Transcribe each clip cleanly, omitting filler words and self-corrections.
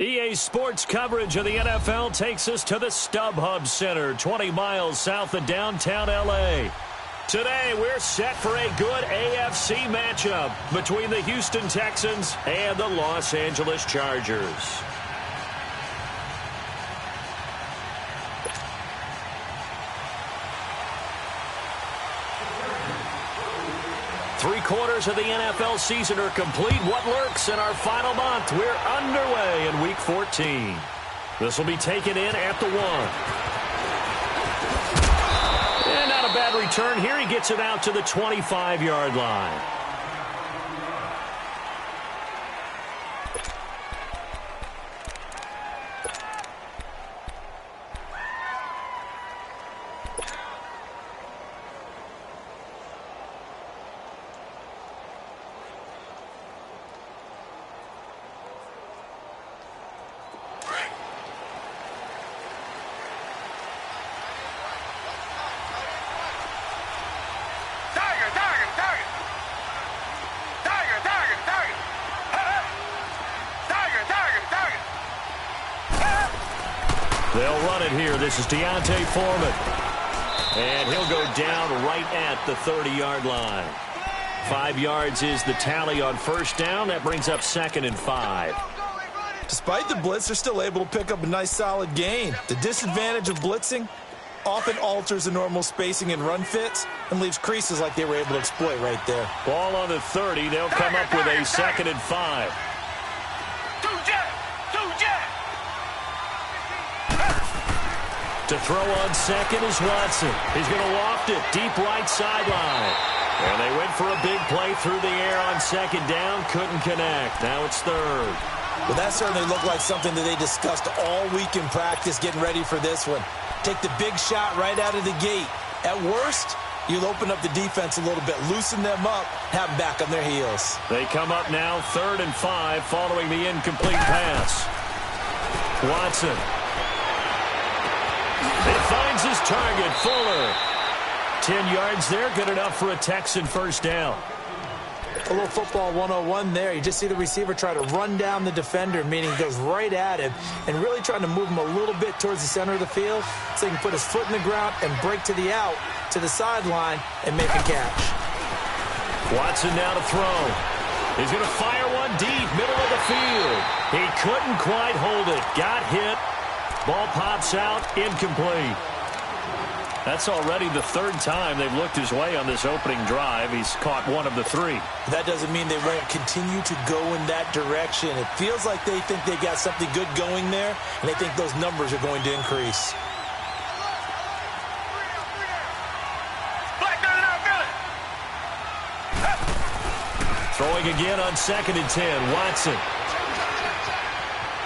EA Sports coverage of the NFL takes us to the StubHub Center, 20 miles south of downtown L.A. Today, we're set for a good AFC matchup between the Houston Texans and the Los Angeles Chargers. Three-quarters of the NFL season are complete. What lurks in our final month? We're underway in Week 14. This will be taken in at the 1. And not a bad return here. He gets it out to the 25-yard line. They'll run it here. This is Deontay Foreman. And he'll go down right at the 30-yard line. 5 yards is the tally on first down. That brings up 2nd and 5. Despite the blitz, they're still able to pick up a nice solid gain. The disadvantage of blitzing often alters the normal spacing and run fits and leaves creases like they were able to exploit right there. Ball on the 30. They'll come up with a 2nd and 5. To throw on second is Watson. He's going to loft it deep right sideline. And they went for a big play through the air on second down. Couldn't connect. Now it's 3rd. Well, that certainly looked like something that they discussed all week in practice getting ready for this one. Take the big shot right out of the gate. At worst, you'll open up the defense a little bit, loosen them up, have them back on their heels. They come up now 3rd and 5 following the incomplete pass. Watson. It finds his target, Fuller. 10 yards there, good enough for a Texan first down. A little football 101 there. You just see the receiver try to run down the defender, meaning goes right at him, and really trying to move him a little bit towards the center of the field so he can put his foot in the ground and break to the out, to the sideline, and make a catch. Watson now to throw. He's going to fire one deep, middle of the field. He couldn't quite hold it. Got hit. Ball pops out, incomplete. That's already the 3rd time they've looked his way on this opening drive. He's caught 1 of the 3. That doesn't mean they won't continue to go in that direction. It feels like they think they got something good going there, and they think those numbers are going to increase. Throwing again on 2nd and 10, Watson.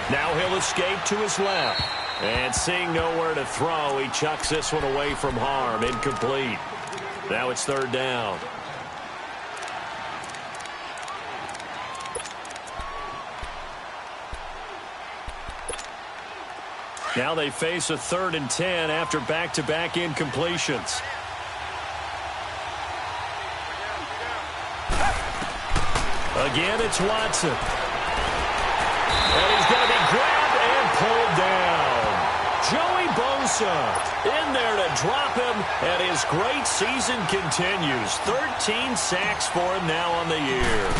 Now he'll escape to his left. And seeing nowhere to throw, he chucks this one away from harm. Incomplete. Now it's 3rd down. Now they face a 3rd and 10 after back-to-back incompletions. Again, it's Watson. And he's going to be grabbed and pulled down. Joey Bosa in there to drop him, and his great season continues. 13 sacks for him now on the year.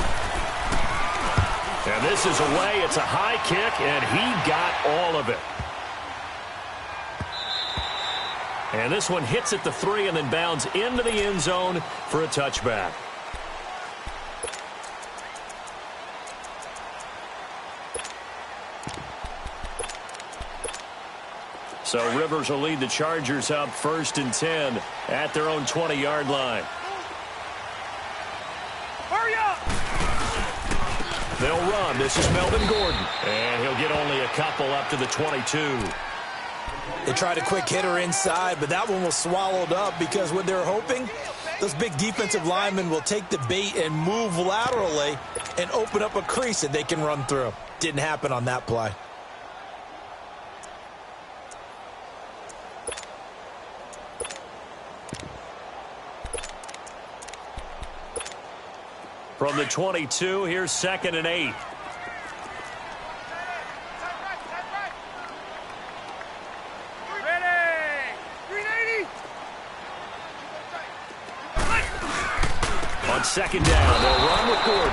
And this is away. It's a high kick, and he got all of it. And this one hits at the 3 and then bounds into the end zone for a touchback. So Rivers will lead the Chargers up 1st and 10 at their own 20-yard line. Hurry up! They'll run. This is Melvin Gordon. And he'll get only a couple up to the 22. They tried a quick hitter inside, but that one was swallowed up because what they're hoping, those big defensive linemen will take the bait and move laterally and open up a crease that they can run through. Didn't happen on that play. From the 22, here's 2nd and 8. On second down, they'll run with Gordon.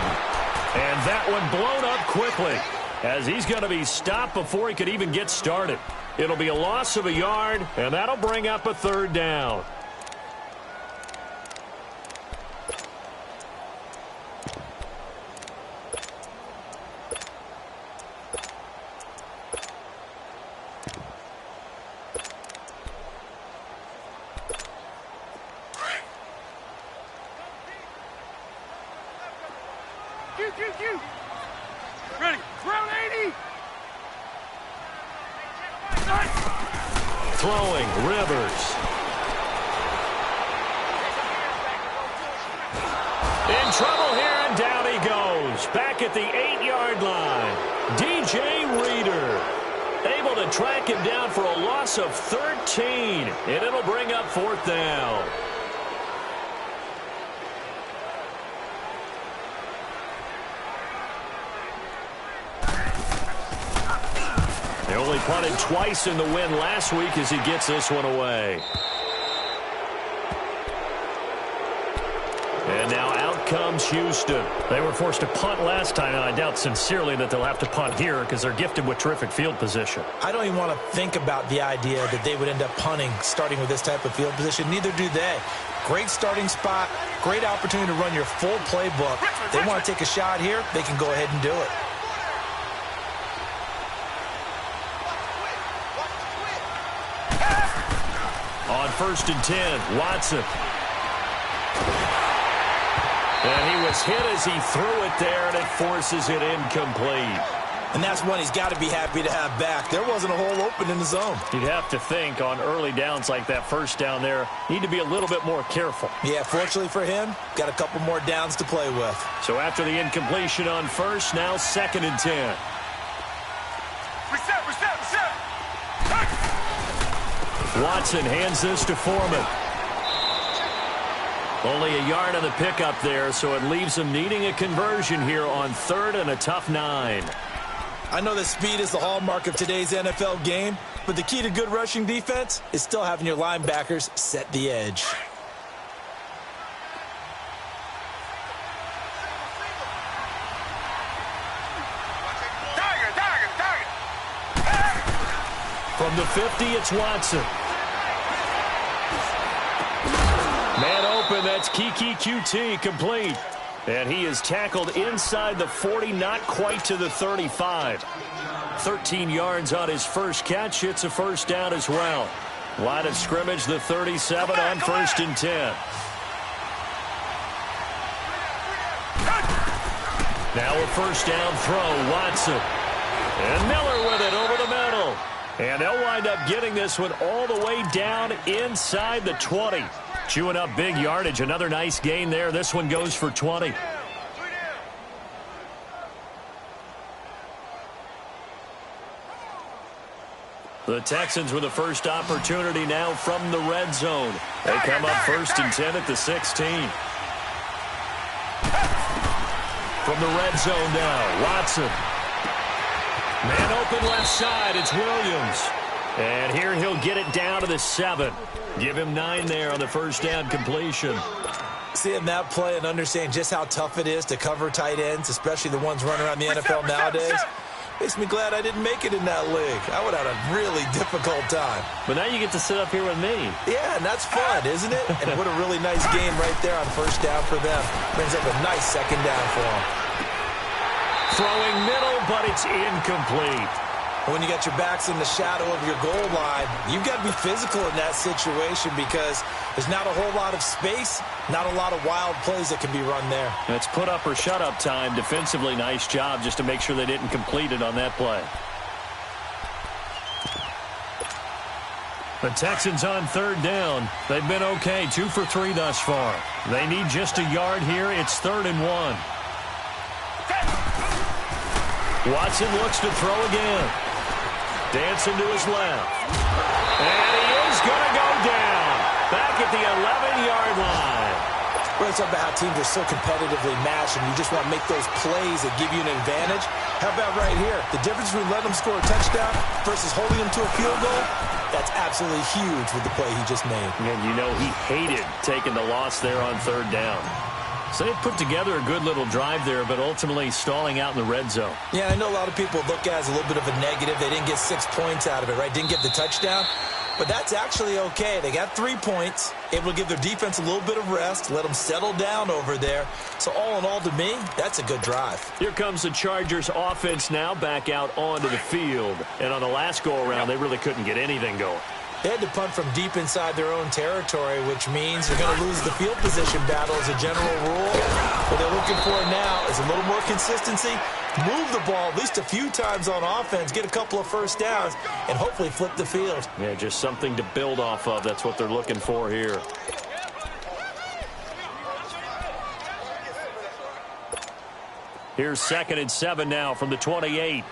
And that one blown up quickly, as he's going to be stopped before he could even get started. It'll be a loss of a yard, and that'll bring up a third down. Ready. Round 80. Throwing, Rivers. In trouble here, and down he goes. Back at the 8-yard line. DJ Reader able to track him down for a loss of 13, and it'll bring up fourth down. They only punted twice in the win last week as he gets this one away. And now out comes Houston. They were forced to punt last time, and I doubt sincerely that they'll have to punt here because they're gifted with terrific field position. I don't even want to think about the idea that they would end up punting starting with this type of field position. Neither do they. Great starting spot, great opportunity to run your full playbook. They want to take a shot here, they can go ahead and do it. On 1st and 10, Watson. And he was hit as he threw it there, and it forces it incomplete. And that's one he's got to be happy to have back. There wasn't a hole open in the zone. You'd have to think on early downs like that first down there, need to be a little bit more careful. Yeah, fortunately for him, got a couple more downs to play with. So after the incompletion on first, now 2nd and 10. Reset. Watson hands this to Foreman. Only a yard on the pickup there, so it leaves him needing a conversion here on 3rd and a tough 9. I know that speed is the hallmark of today's NFL game, but the key to good rushing defense is still having your linebackers set the edge. From the 50, it's Watson. Man open, that's Kiki QT, complete. And he is tackled inside the 40, not quite to the 35. 13 yards on his first catch. It's a first down as well. Line of scrimmage, the 37 on 1st and 10. Now a first down throw, Watson. And Miller with it over the middle. And they'll wind up getting this one all the way down inside the 20. Chewing up big yardage. Another nice gain there. This one goes for 20. The Texans with the first opportunity now from the red zone. They come up 1st and 10 at the 16. From the red zone now, Watson. Man open left side, it's Williams. And here he'll get it down to the 7. Give him 9 there on the first down completion. Seeing that play and understanding just how tough it is to cover tight ends, especially the ones running around the NFL nowadays, makes me glad I didn't make it in that league. I would have had a really difficult time. But now you get to sit up here with me. Yeah, and that's fun, isn't it? And what a really nice game right there on first down for them. Brings up a nice second down for them. Throwing middle, but it's incomplete. When you got your backs in the shadow of your goal line, you've got to be physical in that situation because there's not a whole lot of space, not a lot of wild plays that can be run there. It's put up or shut up time. Defensively, nice job just to make sure they didn't complete it on that play. The Texans on 3rd down. They've been okay, 2 for 3 thus far. They need just a yard here. It's 3rd and 1. Watson looks to throw again. Dancing to his left. And he is going to go down. Back at the 11-yard line. Well, it's about how teams are so competitively matched, and you just want to make those plays that give you an advantage. How about right here? The difference between letting them score a touchdown versus holding them to a field goal, that's absolutely huge with the play he just made. And you know he hated taking the loss there on 3rd down. So they put together a good little drive there, but ultimately stalling out in the red zone. Yeah, I know a lot of people look at it as a little bit of a negative. They didn't get 6 points out of it, right? Didn't get the touchdown. But that's actually okay. They got 3 points, able to give their defense a little bit of rest, let them settle down over there. So all in all, to me, that's a good drive. Here comes the Chargers offense now back out onto the field. And on the last go-around, they really couldn't get anything going. They had to punt from deep inside their own territory, which means they're going to lose the field position battle as a general rule. What they're looking for now is a little more consistency, move the ball at least a few times on offense, get a couple of first downs, and hopefully flip the field. Yeah, just something to build off of. That's what they're looking for here. Here's 2nd and 7 now from the 28.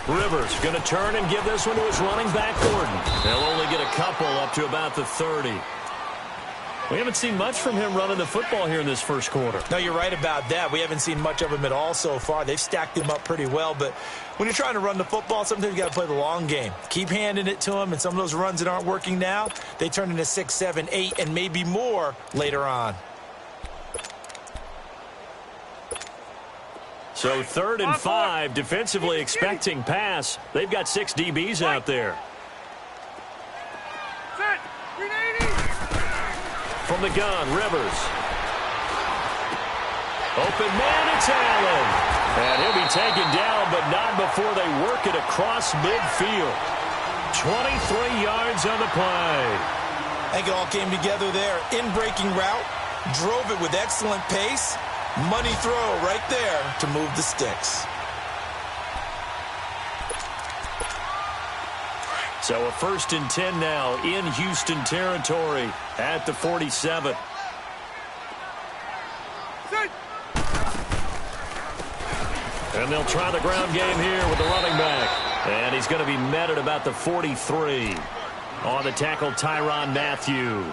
Rivers going to turn and give this one to his running back, Gordon. They'll only get a couple up to about the 30. We haven't seen much from him running the football here in this first quarter. No, you're right about that. We haven't seen much of him at all so far. They've stacked him up pretty well, but when you're trying to run the football, sometimes you got to play the long game. Keep handing it to him, and some of those runs that aren't working now, they turn into 6, 7, 8, and maybe more later on. So 3rd and 5, defensively expecting pass. They've got 6 DBs out there. From the gun, Rivers. Open man, it's Allen. And he'll be taken down, but not before they work it across midfield. 23 yards on the play. I think it all came together there. In-breaking route, drove it with excellent pace. Money throw right there to move the sticks. So a 1st and 10 now in Houston territory at the 47. And they'll try the ground game here with the running back. And he's going to be met at about the 43. On the tackle, Tyrann Mathieu.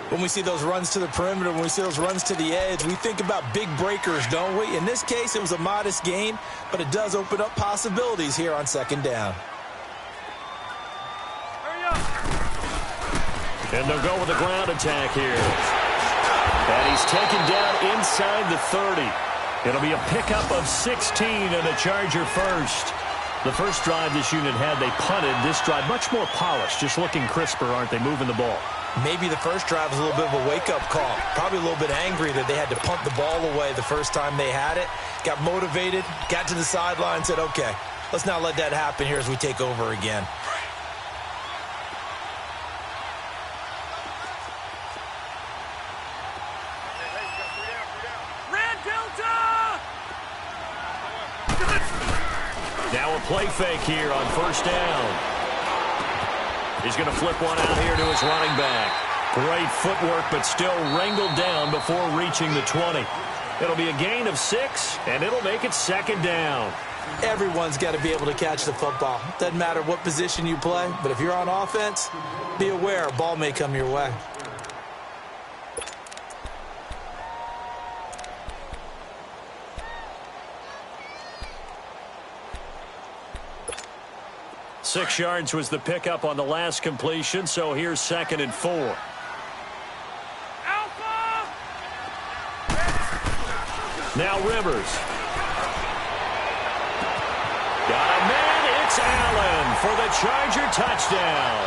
When we see those runs to the perimeter, when we see those runs to the edge, we think about big breakers, don't we? In this case, it was a modest gain, but it does open up possibilities here on 2nd down. And they'll go with a ground attack here. And he's taken down inside the 30. It'll be a pickup of 16 and a Charger first. The first drive this unit had, they punted. This drive, much more polished, just looking crisper, aren't they, moving the ball? Maybe the first drive was a little bit of a wake-up call. Probably a little bit angry that they had to punt the ball away the first time they had it. Got motivated, got to the sideline, said, okay, let's not let that happen here as we take over again. Now a play fake here on 1st down. He's going to flip one out here to his running back. Great footwork, but still wrangled down before reaching the 20. It'll be a gain of 6, and it'll make it 2nd down. Everyone's got to be able to catch the football. Doesn't matter what position you play, but if you're on offense, be aware a ball may come your way. Six yards was the pickup on the last completion, so here's 2nd and 4. Alpha! Now Rivers. Got a man, it's Allen for the Charger touchdown.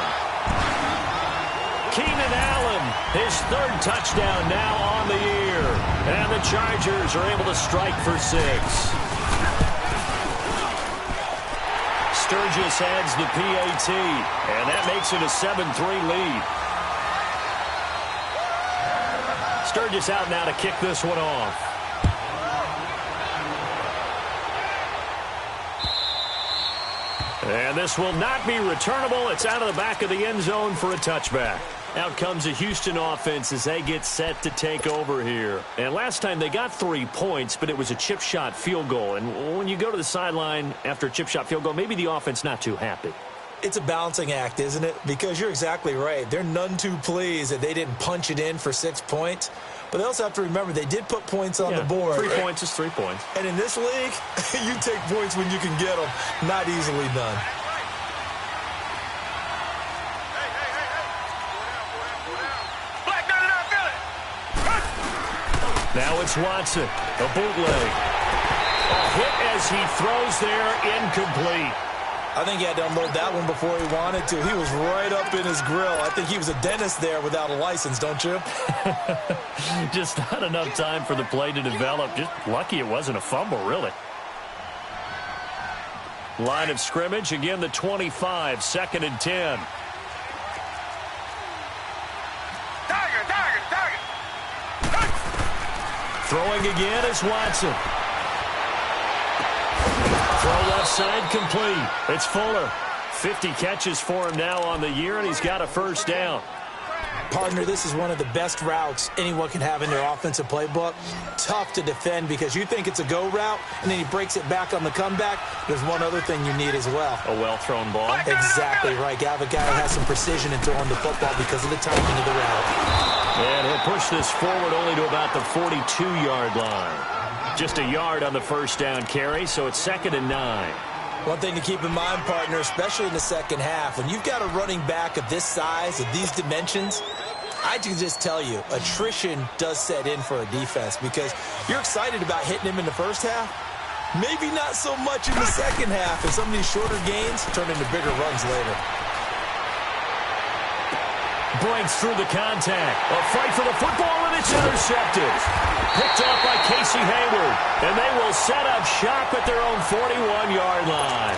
Keenan Allen, his 3rd touchdown now on the year. And the Chargers are able to strike for 6. Sturgis adds the PAT, and that makes it a 7-3 lead. Sturgis out now to kick this one off. And this will not be returnable. It's out of the back of the end zone for a touchback. Out comes the Houston offense as they get set to take over here. And last time they got 3 points, but it was a chip shot field goal. And when you go to the sideline after a chip shot field goal, maybe the offense not too happy. It's a balancing act, isn't it? Because you're exactly right. They're none too pleased that they didn't punch it in for 6 points. But they also have to remember they did put points on the board. 3 points is 3 points. And in this league, you take points when you can get them. Not easily done. Now it's Watson, a bootleg. A hit as he throws there, incomplete. I think he had to unload that one before he wanted to. He was right up in his grill. I think he was a dentist there without a license, don't you? Just not enough time for the play to develop. Just lucky it wasn't a fumble, really. Line of scrimmage, again the 25, 2nd and 10. Throwing again is Watson. Throw left side complete. It's Fuller. 50 catches for him now on the year, and he's got a first down. Partner, this is one of the best routes anyone can have in their offensive playbook. Tough to defend because you think it's a go route, and then he breaks it back on the comeback. There's one other thing you need as well. A well-thrown ball. Exactly right. You have a guy who has some precision in throwing the football because of the timing of the route. And he'll push this forward only to about the 42-yard line. Just a yard on the first down carry, so it's 2nd and 9. One thing to keep in mind, partner, especially in the second half, when you've got a running back of this size, of these dimensions, I can just tell you, attrition does set in for a defense because you're excited about hitting him in the first half. Maybe not so much in the second half, and some of these shorter gains turn into bigger runs later. Breaks through the contact. A fight for the football, and it's intercepted. Picked off by Casey Hayward, and they will set up shop at their own 41-yard line.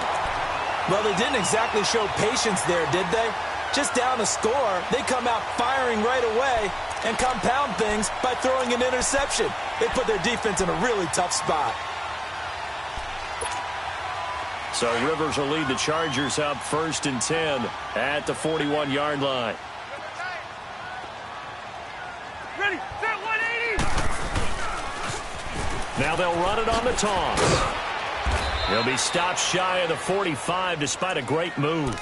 Well, they didn't exactly show patience there, did they? Just down a score, they come out firing right away and compound things by throwing an interception. They put their defense in a really tough spot. So Rivers will lead the Chargers up 1st and 10 at the 41-yard line. Ready, set 180! Now they'll run it on the toss. He'll be stopped shy of the 45 despite a great move.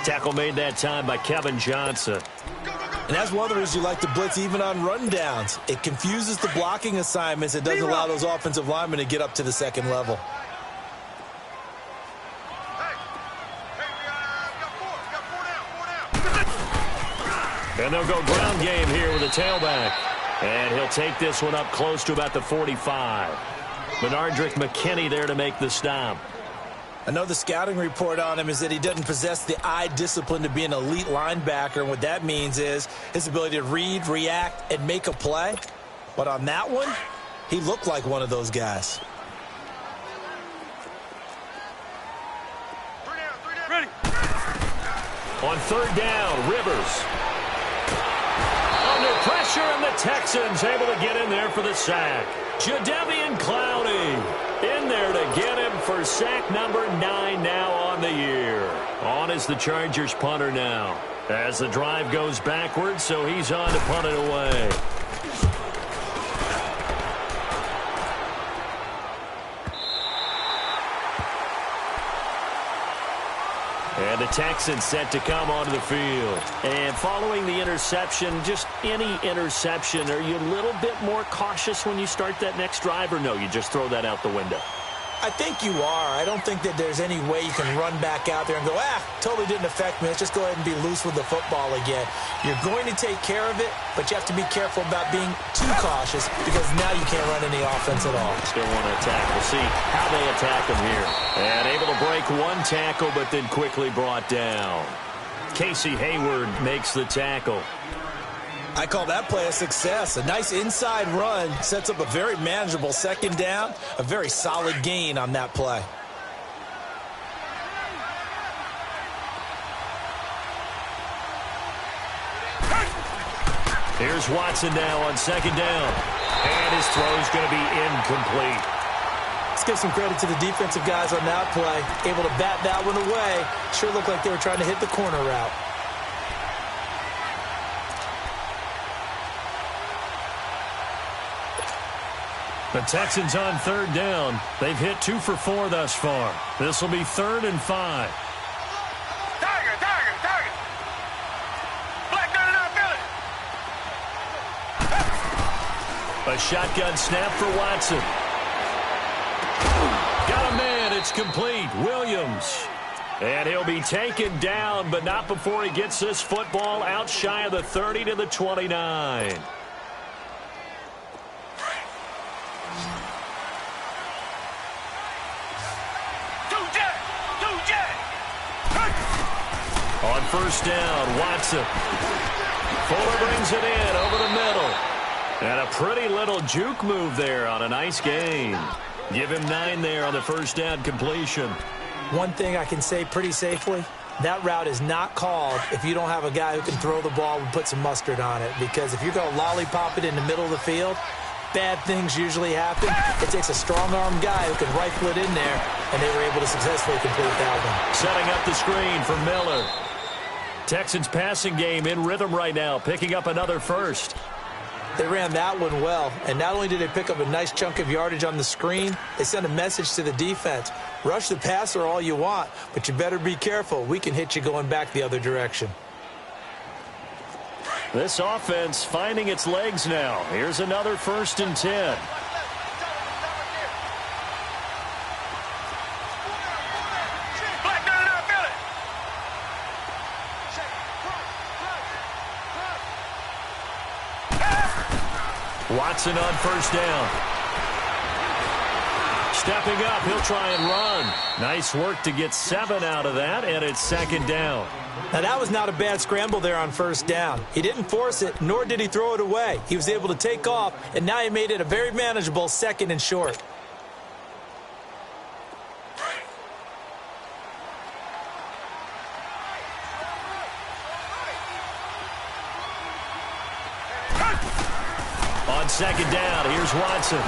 Tackle made that time by Kevin Johnson. And that's one of the reasons you like to blitz even on rundowns. It confuses the blocking assignments. It doesn't allow those offensive linemen to get up to the second level. And they'll go ground game here with a tailback. And he'll take this one up close to about the 45. Benardrick McKinney there to make the stop. I know the scouting report on him is that he doesn't possess the eye discipline to be an elite linebacker. And what that means is his ability to read, react, and make a play. But on that one, he looked like one of those guys. Ready. On 3rd down, Rivers. Under pressure, and the Texans able to get in there for the sack. Jadeveon Clowney in there to get him for sack number 9 now on the year. On is the Chargers punter now. As the drive goes backwards, so he's on to punt it away. And the Texans set to come onto the field. And following the interception, just any interception, are you a little bit more cautious when you start that next drive, or no, you just throw that out the window? I think you are. I don't think that there's any way you can run back out there and go, totally didn't affect me. Let's just go ahead and be loose with the football again. You're going to take care of it, but you have to be careful about being too cautious because now you can't run any offense at all. Still want to attack. We'll see how they attack him here. And able to break one tackle, but then quickly brought down. Casey Hayward makes the tackle. I call that play a success. A nice inside run sets up a very manageable 2nd down, a very solid gain on that play. Here's Watson now on 2nd down. And his throw is going to be incomplete. Let's give some credit to the defensive guys on that play. Able to bat that one away. Sure looked like they were trying to hit the corner route. The Texans on 3rd down. They've hit 2 for 4 thus far. This will be 3rd and 5. Tiger! Black gun in our belly! A shotgun snap for Watson. Got a man. It's complete. Williams. And he'll be taken down, but not before he gets this football out shy of the 30 to the 29. On first down, Watson. Fuller brings it in over the middle. And a pretty little juke move there on a nice gain. Give him 9 there on the first down completion. One thing I can say pretty safely, that route is not called if you don't have a guy who can throw the ball and put some mustard on it. Because if you're going to lollipop it in the middle of the field, bad things usually happen. It takes a strong-arm guy who can rifle it in there, and they were able to successfully complete that one. Setting up the screen for Miller. Texans passing game in rhythm right now, picking up another first. They ran that one well, and not only did they pick up a nice chunk of yardage on the screen, they sent a message to the defense. Rush the passer all you want, but you better be careful. We can hit you going back the other direction. This offense finding its legs now. Here's another 1st and 10. Watson on first down. Stepping up, he'll try and run. Nice work to get 7 out of that, and it's 2nd down. Now, that was not a bad scramble there on first down. He didn't force it, nor did he throw it away. He was able to take off, and now he made it a very manageable 2nd and short. On 2nd down, here's Watson.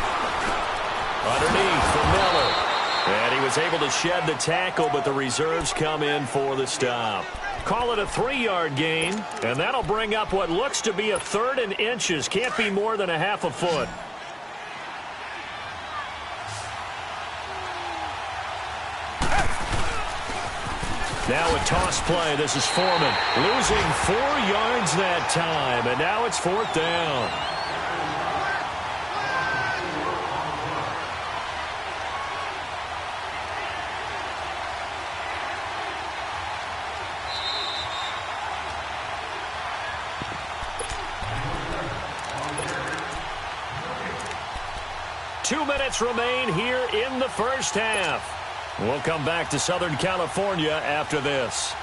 Underneath for Miller. And he was able to shed the tackle, but the reserves come in for the stop. Call it a 3-yard gain, and that'll bring up what looks to be a 3rd and inches. Can't be more than a half a foot. Now a toss play. This is Foreman. Losing 4 yards that time, and now it's 4th down. Two minutes remain here in the first half. We'll come back to Southern California after this.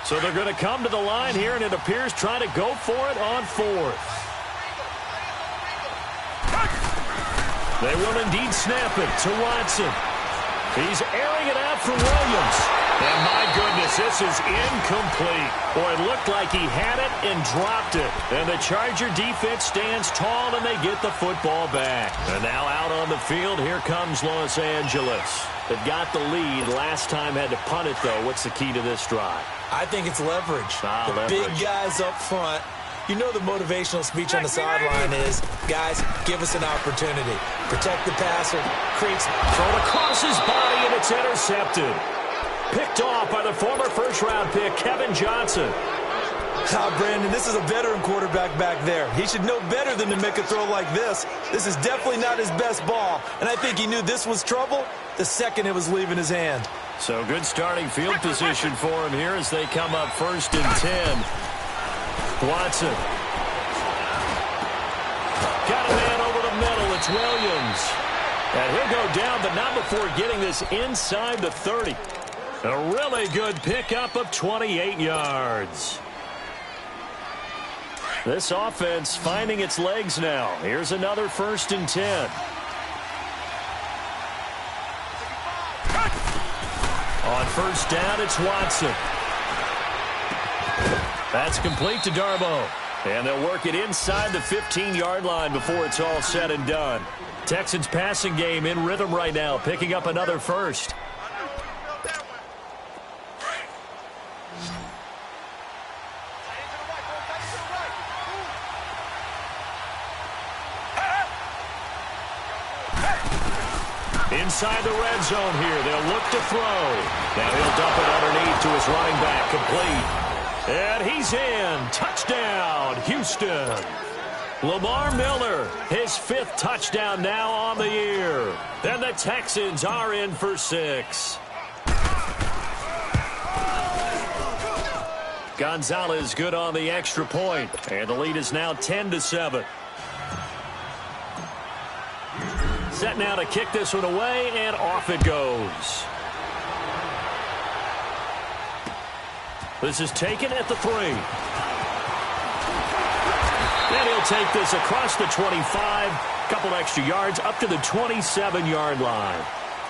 So they're going to come to the line here, and it appears trying to go for it on 4th. They will indeed snap it to Watson. He's airing it out for Williams. And my goodness, this is incomplete. Boy, it looked like he had it and dropped it. And the Charger defense stands tall, and they get the football back. And now out on the field, here comes Los Angeles. They've got the lead. Last time had to punt it, though. What's the key to this drive? I think it's leverage. Big guys up front. You know the motivational speech on the sideline is, guys, give us an opportunity. Protect the passer. Creates thrown across his body, and it's intercepted. Picked off by the former first-round pick, Kevin Johnson. Brandon, this is a veteran quarterback back there. He should know better than to make a throw like this. This is definitely not his best ball, and I think he knew this was trouble the second it was leaving his hand. So good starting field position for him here as they come up 1st and 10. Watson. Got a man over the middle. It's Williams. And he'll go down, but not before getting this inside the 30. A really good pickup of 28 yards. This offense finding its legs now. Here's another 1st and 10. On first down, it's Watson. That's complete to Darboh. And they'll work it inside the 15-yard line before it's all said and done. Texans passing game in rhythm right now, picking up another first. Inside the red zone here. They'll look to throw. Now he'll dump it underneath to his running back, complete. And he's in. Touchdown, Houston. Lamar Miller, his 5th touchdown now on the year. And the Texans are in for 6. Gonzalez good on the extra point. And the lead is now 10-7. set now to kick this one away, and off it goes. This is taken at the 3. And he'll take this across the 25, couple extra yards, up to the 27-yard line.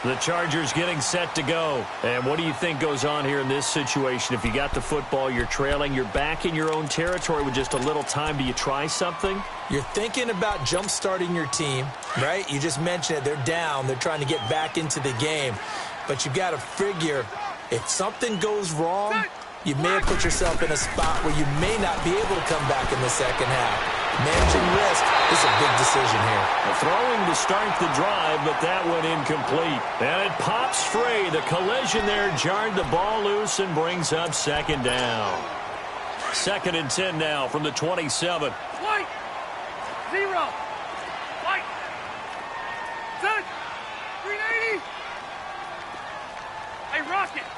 The Chargers getting set to go. And what do you think goes on here in this situation? If you got the football, you're trailing, you're back in your own territory with just a little time. Do you try something? You're thinking about jump-starting your team, right? You just mentioned it. They're down. They're trying to get back into the game. But you've got to figure, if something goes wrong, you may have put yourself in a spot where you may not be able to come back in the second half. Managing risk is a big decision here. Throwing to start the drive, but that one incomplete. And it pops free. The collision there jarred the ball loose and brings up second down. 2nd and 10 now from the 27. White. 0. White. Set. 380. Hey, Rocket.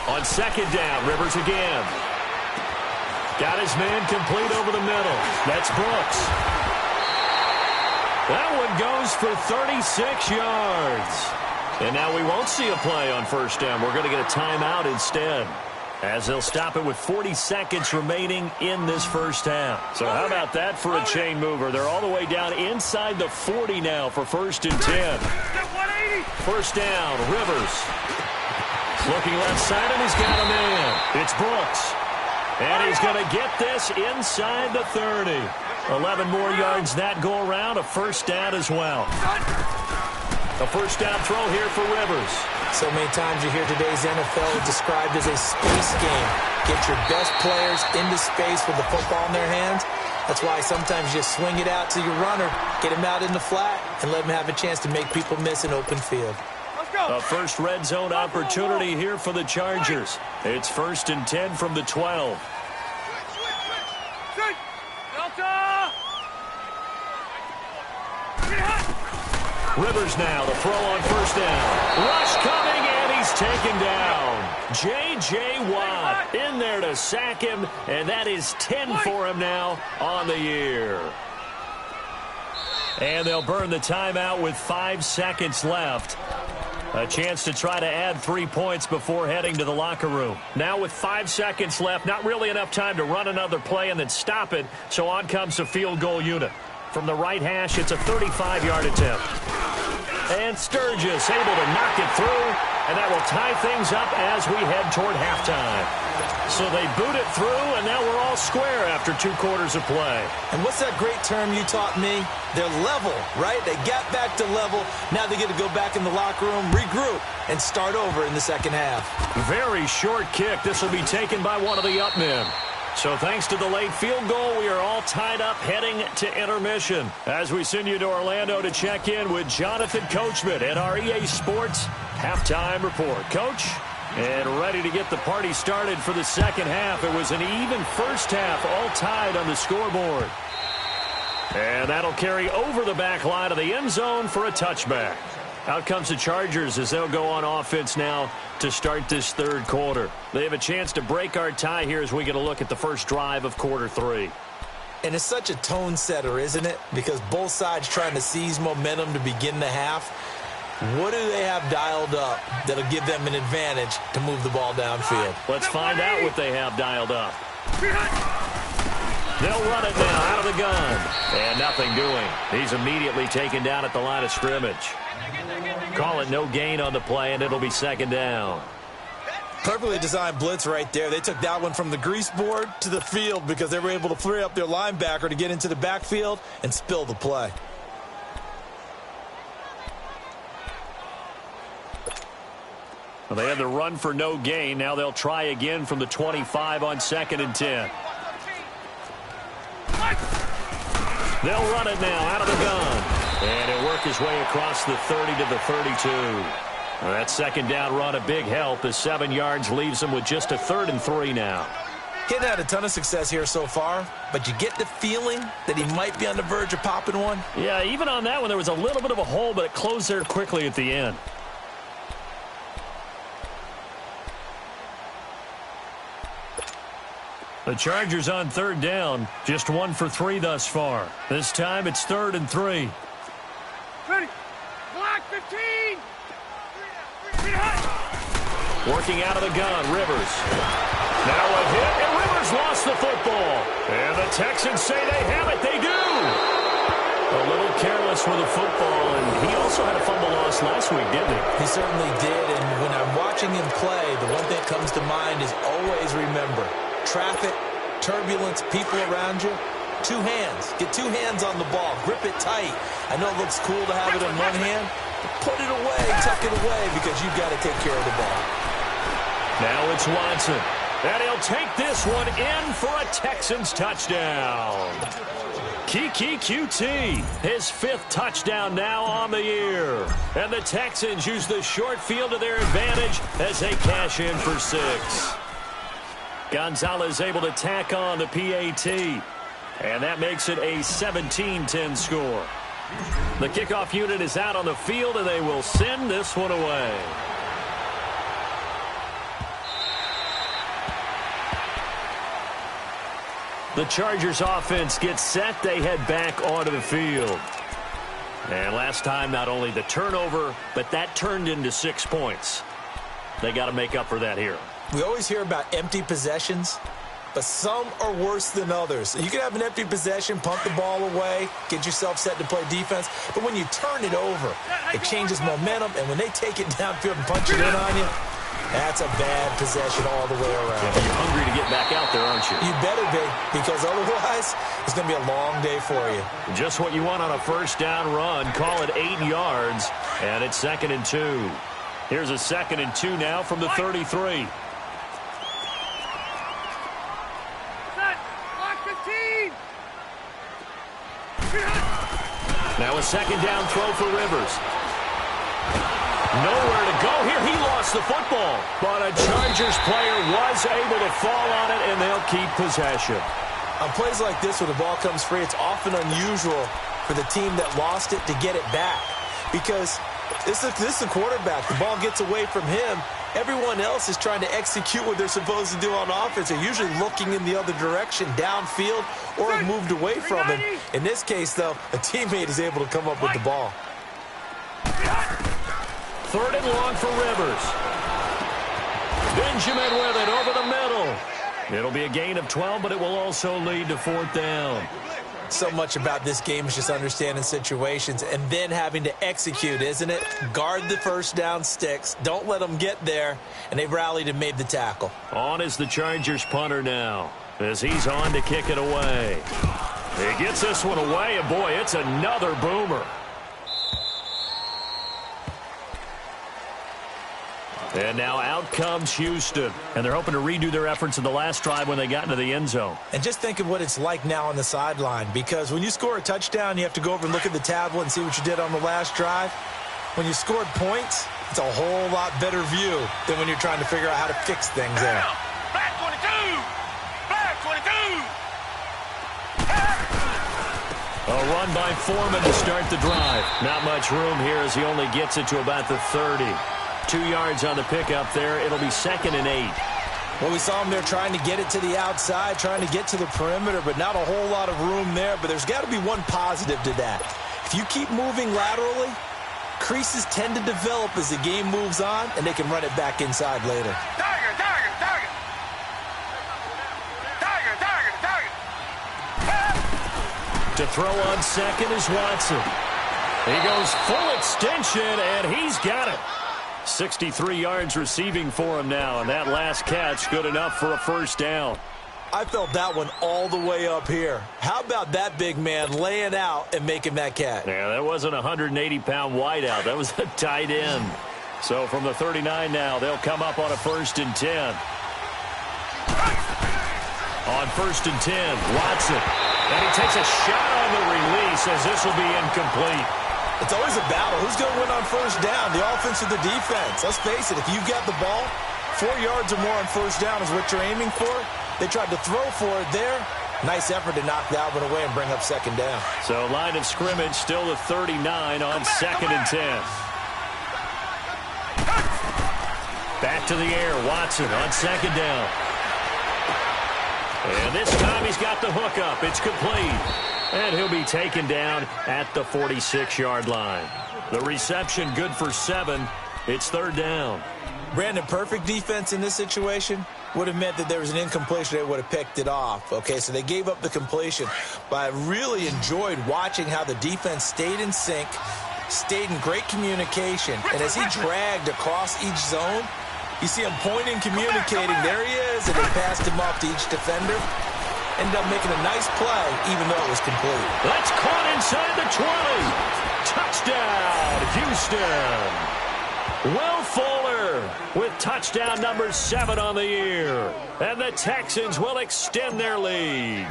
On 2nd down, Rivers again. Got his man complete over the middle. That's Brooks. That one goes for 36 yards. And now we won't see a play on 1st down. We're going to get a timeout instead, as they'll stop it with 40 seconds remaining in this 1st half. So how about that for a chain mover? They're all the way down inside the 40 now for 1st and 10. 1st down, Rivers. Looking left side, and he's got a man. It's Brooks. And he's going to get this inside the 30. 11 more yards that go around. A 1st down as well. A 1st down throw here for Rivers. So many times you hear today's NFL described as a space game. Get your best players into space with the football in their hands. That's why sometimes you just swing it out to your runner, get him out in the flat, and let him have a chance to make people miss an open field. A first red zone opportunity here for the Chargers. It's 1st and 10 from the 12. Rivers now, the throw on 1st down. Rush coming, and he's taken down. J.J. Watt in there to sack him, and that is 10 for him now on the year. And they'll burn the timeout with 5 seconds left. A chance to try to add 3 points before heading to the locker room. Now with 5 seconds left, not really enough time to run another play and then stop it, so on comes the field goal unit. From the right hash, it's a 35-yard attempt. And Sturgis able to knock it through, and that will tie things up as we head toward halftime. So they boot it through, and now we're all square after 2 quarters of play. And what's that great term you taught me? They're level, right? They got back to level. Now they get to go back in the locker room, regroup, and start over in the second half. Very short kick. This will be taken by one of the up men. So thanks to the late field goal, we are all tied up heading to intermission. As we send you to Orlando to check in with Jonathan Coachman at our EA Sports Halftime Report. Coach, and ready to get the party started for the second half. It was an even first half, all tied on the scoreboard. And that'll carry over the back line of the end zone for a touchback. Out comes the Chargers as they'll go on offense now to start this 3rd quarter. They have a chance to break our tie here as we get a look at the first drive of quarter 3. And it's such a tone setter, isn't it? Because both sides trying to seize momentum to begin the half. What do they have dialed up that'll give them an advantage to move the ball downfield? Let's find out what they have dialed up. They'll run it now out of the gun. And nothing doing. He's immediately taken down at the line of scrimmage. Call it no gain on the play, and it'll be 2nd down. Perfectly designed blitz right there. They took that one from the grease board to the field because they were able to free up their linebacker to get into the backfield and spill the play. Well, they had the run for no gain. Now they'll try again from the 25 on 2nd and 10. They'll run it now out of the gun. And he'll work his way across the 30 to the 32. That 2nd down run, a big help. The 7 yards leaves him with just a 3rd and 3 now. He hadn't had a ton of success here so far, but you get the feeling that he might be on the verge of popping one. Yeah, even on that one, there was a little bit of a hole, but it closed there quickly at the end. The Chargers on 3rd down, just 1 for 3 thus far. This time it's 3rd and 3. Working out of the gun, Rivers. Now a hit, and Rivers lost the football. And the Texans say they have it. They do. A little careless with the football, and he also had a fumble loss last week, didn't he? He certainly did, and when I'm watching him play, the one thing that comes to mind is always remember, traffic, turbulence, people around you, two hands. Get two hands on the ball. Grip it tight. I know it looks cool to have it in one hand, but put it away, tuck it away, because you've got to take care of the ball. Now it's Watson. And he'll take this one in for a Texans touchdown. Kiki QT, his 5th touchdown now on the year. And the Texans use the short field to their advantage as they cash in for 6. Gonzalez able to tack on the PAT. And that makes it a 17-10 score. The kickoff unit is out on the field, and they will send this one away. The Chargers offense gets set. They head back onto the field. And last time, not only the turnover, but that turned into 6 points. They got to make up for that here. We always hear about empty possessions, but some are worse than others. You can have an empty possession, pump the ball away, get yourself set to play defense, but when you turn it over, it changes momentum, and when they take it downfield and punch it in on you, that's a bad possession all the way around. Yeah, you're hungry to get back out there, aren't you? You better be, because otherwise it's going to be a long day for you. Just what you want on a first down run. Call it 8 yards, and it's 2nd and 2. Here's a 2nd and 2 now from the 33. Now a 2nd down throw for Rivers. Nowhere to go here. He lost the football. But a Chargers player was able to fall on it, and they'll keep possession. On plays like this, where the ball comes free, it's often unusual for the team that lost it to get it back. Because this is the quarterback. The ball gets away from him. Everyone else is trying to execute what they're supposed to do on offense. They're usually looking in the other direction, downfield, or have moved away from him. In this case, though, a teammate is able to come up with the ball. 3rd and long for Rivers. Benjamin with it over the middle. It'll be a gain of 12, but it will also lead to 4th down. So much about this game is just understanding situations and then having to execute, isn't it? Guard the first down sticks. Don't let them get there. And they've rallied and made the tackle. On is the Chargers punter now, as he's on to kick it away. He gets this one away, and boy, it's another boomer. And now out comes Houston. And they're hoping to redo their efforts in the last drive when they got into the end zone. And just think of what it's like now on the sideline. Because when you score a touchdown, you have to go over and look at the tablet and see what you did on the last drive. When you scored points, it's a whole lot better view than when you're trying to figure out how to fix things there. Black 22! Black 22! A run by Foreman to start the drive. Not much room here as he only gets it to about the 30. 2 yards on the pickup there. It'll be 2nd and 8. Well, we saw him there trying to get it to the outside, trying to get to the perimeter, but not a whole lot of room there. But there's got to be one positive to that. If you keep moving laterally, creases tend to develop as the game moves on, and they can run it back inside later. Tiger, tiger, tiger! Tiger, tiger, tiger! To throw on 2nd is Watson. He goes full extension, and he's got it. 63 yards receiving for him now, and that last catch good enough for a first down. I felt that one all the way up here. How about that big man laying out and making that catch? Yeah, that wasn't a 180-pound wideout. That was a tight end. So from the 39 now, they'll come up on a 1st and 10. On 1st and 10, Watson. And he takes a shot on the release as this will be incomplete. It's always a battle. Who's going to win on first down, the offense or the defense? Let's face it, if you've got the ball, 4 yards or more on first down is what you're aiming for. They tried to throw for it there. Nice effort to knock that one away and bring up 2nd down. So line of scrimmage still the 39 on 2nd and 10. Back to the air, Watson on 2nd down. And this time he's got the hook up. It's complete. And he'll be taken down at the 46-yard line. The reception good for 7. It's 3rd down. Brandon, perfect defense in this situation would have meant that there was an incompletion. They would have picked it off. Okay, so they gave up the completion. But I really enjoyed watching how the defense stayed in sync, stayed in great communication. And as he dragged across each zone, you see him pointing, communicating. There he is, and they passed him off to each defender. Ended up making a nice play, even though it was complete. That's caught inside the 20. Touchdown, Houston. Will Fuller with touchdown number 7 on the year. And the Texans will extend their lead.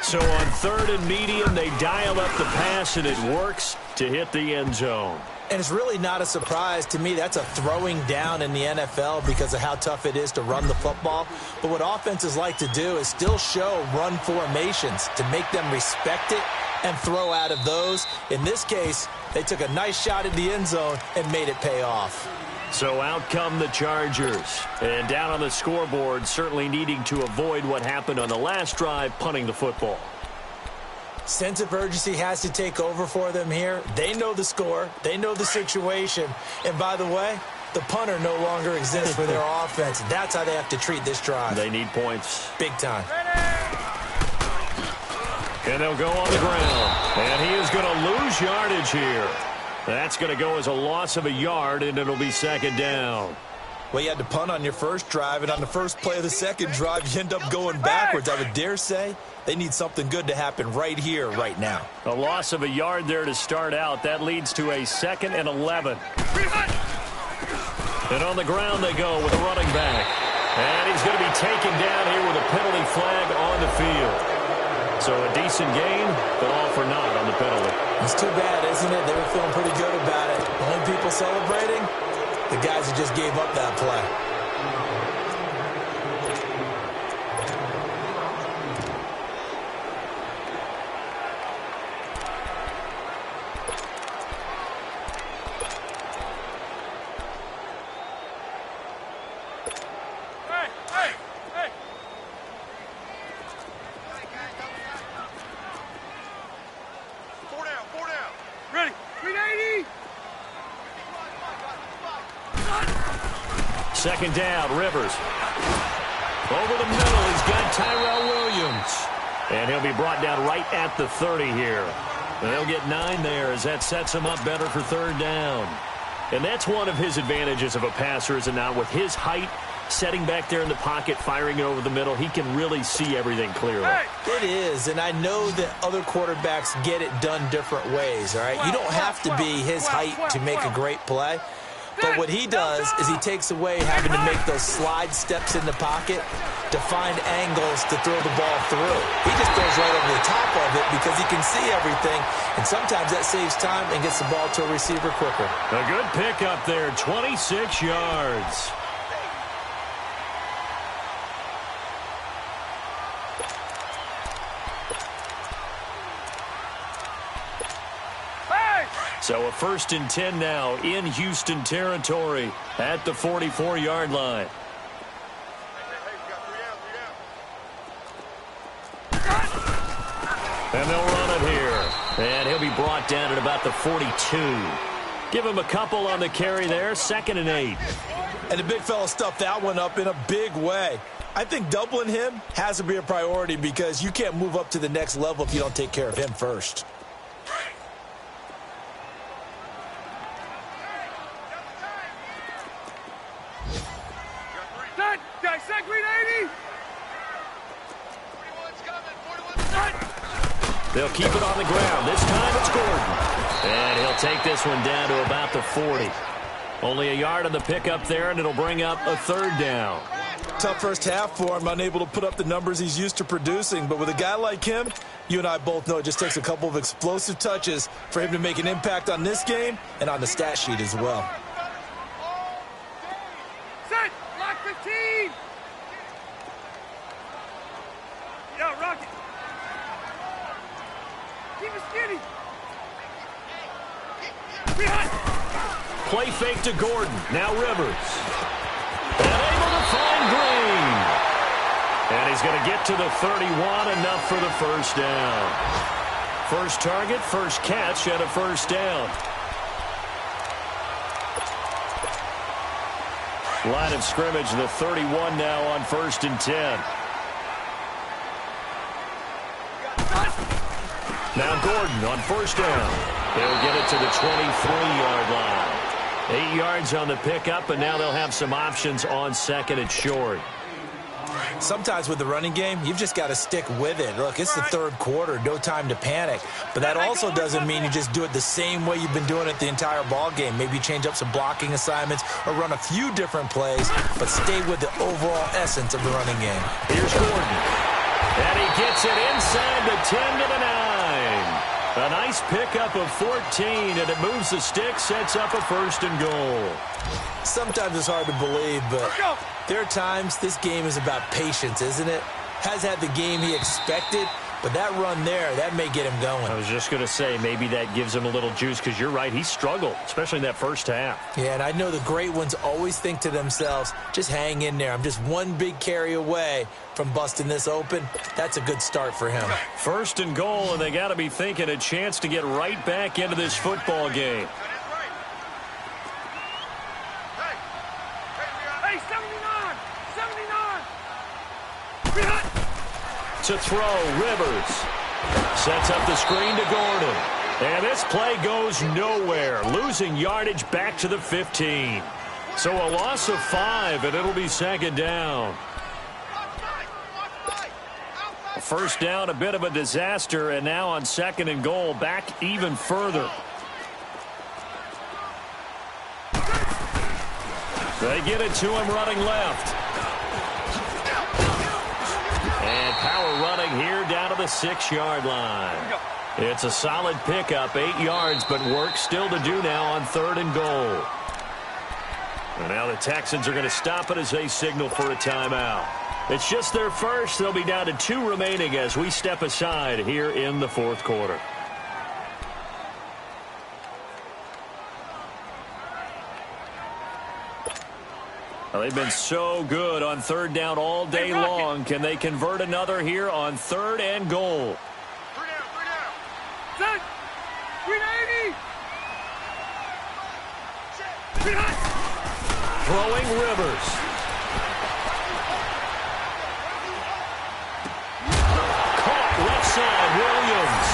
So on 3rd and medium, they dial up the pass, and it works to hit the end zone. And it's really not a surprise to me. That's a throwing down in the NFL because of how tough it is to run the football. But what offenses like to do is still show run formations to make them respect it and throw out of those. In this case, they took a nice shot at the end zone and made it pay off. So out come the Chargers. And down on the scoreboard, certainly needing to avoid what happened on the last drive, punting the football. Sense of urgency has to take over for them here. They know the score. They know the situation. And by the way, the punter no longer exists for their offense. That's how they have to treat this drive. They need points. Big time. And they'll go on the ground. And he is going to lose yardage here. That's going to go as a loss of a yard, and it'll be 2nd down. Well, you had to punt on your first drive, and on the first play of the second drive, you end up going backwards. I would dare say they need something good to happen right here, right now. A loss of a yard there to start out. That leads to a 2nd and 11. And on the ground they go with a running back. And he's going to be taken down here with a penalty flag on the field. So a decent gain, but all for naught on the penalty. It's too bad, isn't it? They were feeling pretty good about it. The only people celebrating, the guys who just gave up that play. Second down, Rivers. Over the middle, he's got Tyrell Williams. And he'll be brought down right at the 30 here. And they'll get 9 there as that sets him up better for 3rd down. And that's one of his advantages of a passer, is it not? With his height, setting back there in the pocket, firing it over the middle, he can really see everything clearly. It is, and I know that other quarterbacks get it done different ways, all right? You don't have to be his height to make a great play. But what he does is he takes away having to make those slide steps in the pocket to find angles to throw the ball through. He just throws right over the top of it because he can see everything, and sometimes that saves time and gets the ball to a receiver quicker. A good pickup there, 26 yards. So a 1st and 10 now in Houston territory at the 44-yard line. And they'll run it here. And he'll be brought down at about the 42. Give him a couple on the carry there, 2nd and 8. And the big fella stuffed that one up in a big way. I think doubling him has to be a priority because you can't move up to the next level if you don't take care of him first. They'll keep it on the ground. This time it's Gordon. And he'll take this one down to about the 40. Only a yard on the pickup there, and it'll bring up a 3rd down. Tough first half for him, unable to put up the numbers he's used to producing. But with a guy like him, you and I both know it just takes a couple of explosive touches for him to make an impact on this game and on the stat sheet as well. Set! Block 15! Yo, Rocket! Keep it skinny! Play fake to Gordon. Now Rivers. And able to find Green. And he's going to get to the 31, enough for the 1st down. First target, first catch, and a 1st down. Line of scrimmage, the 31 now on 1st and 10. Now Gordon on 1st down. He'll get it to the 23-yard line. 8 yards on the pickup, and now they'll have some options on 2nd and short. Sometimes with the running game, you've just got to stick with it. Look, it's the 3rd quarter, no time to panic. But that also doesn't mean you just do it the same way you've been doing it the entire ball game. Maybe change up some blocking assignments or run a few different plays, but stay with the overall essence of the running game. Here's Gordon. And he gets it inside the 10 to the 9. A nice pickup of 14, and it moves the stick, sets up a 1st and goal. Sometimes it's hard to believe, but there are times this game is about patience, isn't it? Has had the game he expected, but that run there, that may get him going. I was just going to say, maybe that gives him a little juice, because you're right, he struggled, especially in that first half. Yeah, and I know the great ones always think to themselves, just hang in there. I'm just one big carry away from busting this open. That's a good start for him. 1st and goal, and they got to be thinking a chance to get right back into this football game. Hey, 79! To throw, Rivers. Sets up the screen to Gordon. And this play goes nowhere. Losing yardage back to the 15. So a loss of 5, and it'll be 2nd down. A 1st down, a bit of a disaster, and now on 2nd and goal, back even further. They get it to him running left. And power running here down to the 6-yard line. It's a solid pickup, 8 yards, but work still to do now on 3rd and goal. And now the Texans are going to stop it as they signal for a timeout. It's just their first. They'll be down to 2 remaining as we step aside here in the 4th quarter. Well, they've been so good on 3rd down all day long. Can they convert another here on 3rd and goal? 3 down. Set! 380! Throwing Rivers. Caught left side, Williams.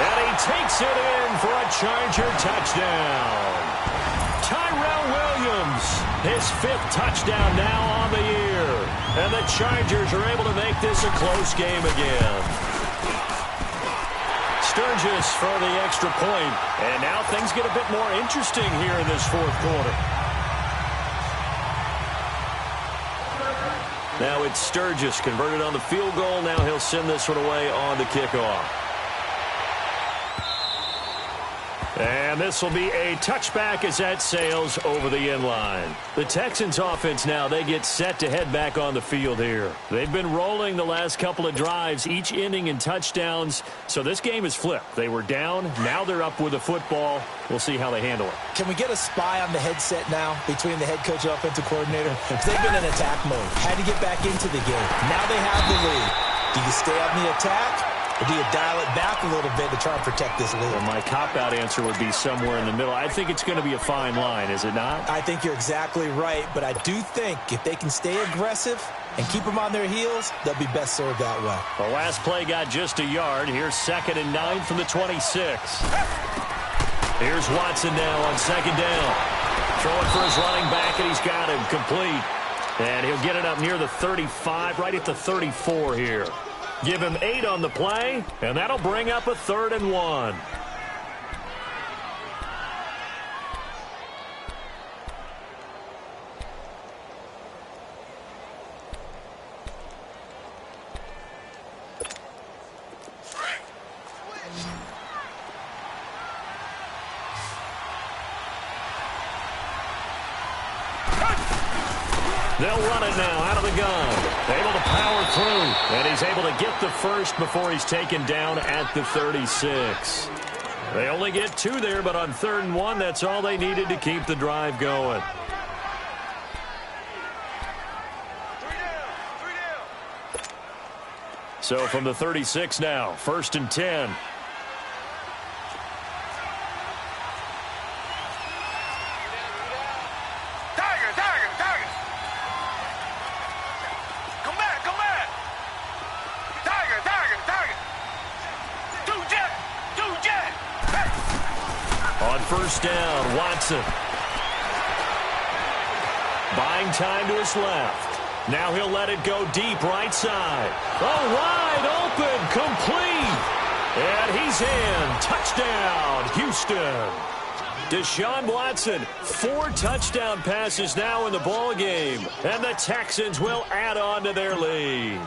And he takes it in for a Charger touchdown. Tyrell Williams, his 5th touchdown now on the year. And the Chargers are able to make this a close game again. Sturgis for the extra point. And now things get a bit more interesting here in this 4th quarter. Now it's Sturgis converted on the field goal. Now he'll send this one away on the kickoff. And this will be a touchback as that sails over the end line. The Texans offense now, they get set to head back on the field here. They've been rolling the last couple of drives, each ending in touchdowns. So this game is flipped. They were down. Now they're up with the football. We'll see how they handle it. Can we get a spy on the headset now between the head coach and offensive coordinator? Because they've been in attack mode. Had to get back into the game. Now they have the lead. Do you stay on the attack? Or do you dial it back a little bit to try and protect this lead? Well, my cop-out answer would be somewhere in the middle. I think it's going to be a fine line, is it not? I think you're exactly right, but I do think if they can stay aggressive and keep them on their heels, they'll be best served that way. The last play got just a yard. Here's 2nd and 9 from the 26. Here's Watson now on 2nd down. Throwing for his running back, and he's got him complete. And he'll get it up near the 35, right at the 34 here. Give him 8 on the play, and that'll bring up a 3rd and 1. They'll run it now out of the gun. Able to power through, and he's able to get the first before he's taken down at the 36. They only get 2 there, but on 3rd and 1, that's all they needed to keep the drive going. 3 down. So from the 36 now, 1st and 10. Tiger. first down. Watson. Buying time to his left. Now he'll let it go deep right side. Oh, wide open, complete. And he's in. Touchdown, Houston. Deshaun Watson, 4 touchdown passes now in the ball game. And the Texans will add on to their lead.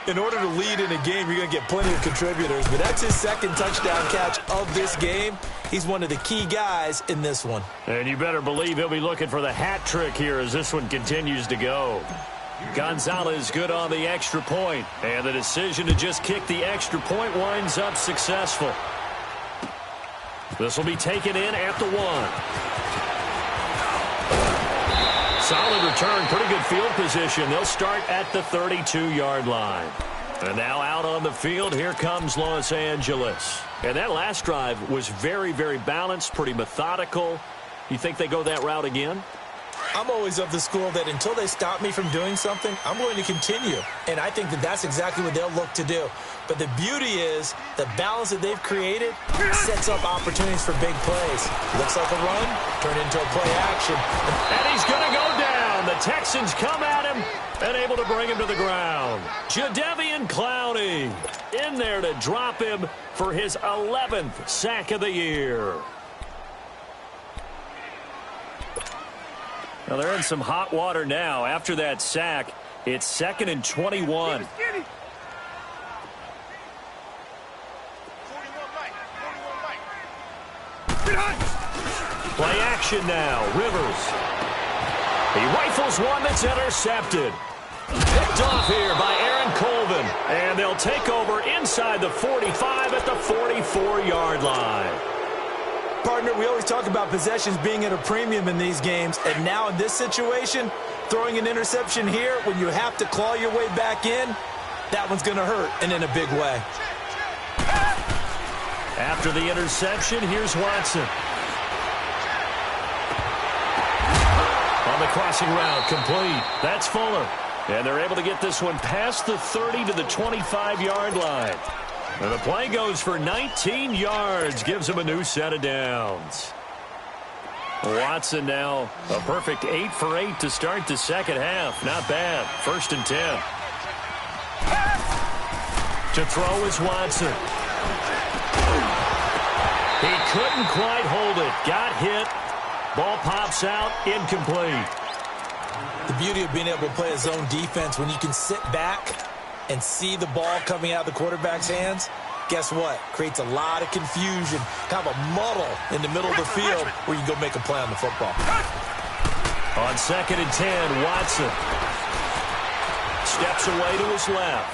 In order to lead in a game, you're going to get plenty of contributors, but that's his second touchdown catch of this game. He's one of the key guys in this one. And you better believe he'll be looking for the hat trick here as this one continues to go. Gonzalez good on the extra point, and the decision to just kick the extra point winds up successful. This will be taken in at the 1. Solid return, pretty good field position. They'll start at the 32-yard line. And now out on the field, here comes Los Angeles. And that last drive was very, very balanced, pretty methodical. You think they go that route again? I'm always of the school that until they stop me from doing something, I'm going to continue. And I think that that's exactly what they'll look to do. But the beauty is the balance that they've created sets up opportunities for big plays. Looks like a run, turn into a play action. And he's going to go down. The Texans come at him and able to bring him to the ground. Jadeveon Clowney in there to drop him for his 11th sack of the year. Now they're in some hot water now. After that sack, it's 2nd and 21. Play action now. Rivers. He rifles one that's intercepted. Picked off here by Aaron Colvin. And they'll take over inside the 45 at the 44-yard line. Partner, we always talk about possessions being at a premium in these games, and now in this situation, throwing an interception here when you have to claw your way back in, that one's going to hurt, and in a big way. After the interception, here's Watson. On the crossing route, complete. That's Fuller. And they're able to get this one past the 30 to the 25-yard line. And the play goes for 19 yards, gives him a new set of downs. Watson now a perfect 8 for 8 to start the second half. Not bad. 1st and 10. To throw is Watson. He couldn't quite hold it. Got hit. Ball pops out. Incomplete. The beauty of being able to play a zone defense when you can sit back and see the ball coming out of the quarterback's hands, guess what? Creates a lot of confusion, kind of a muddle in the middle of the field where you can go make a play on the football. On 2nd and 10, Watson steps away to his left.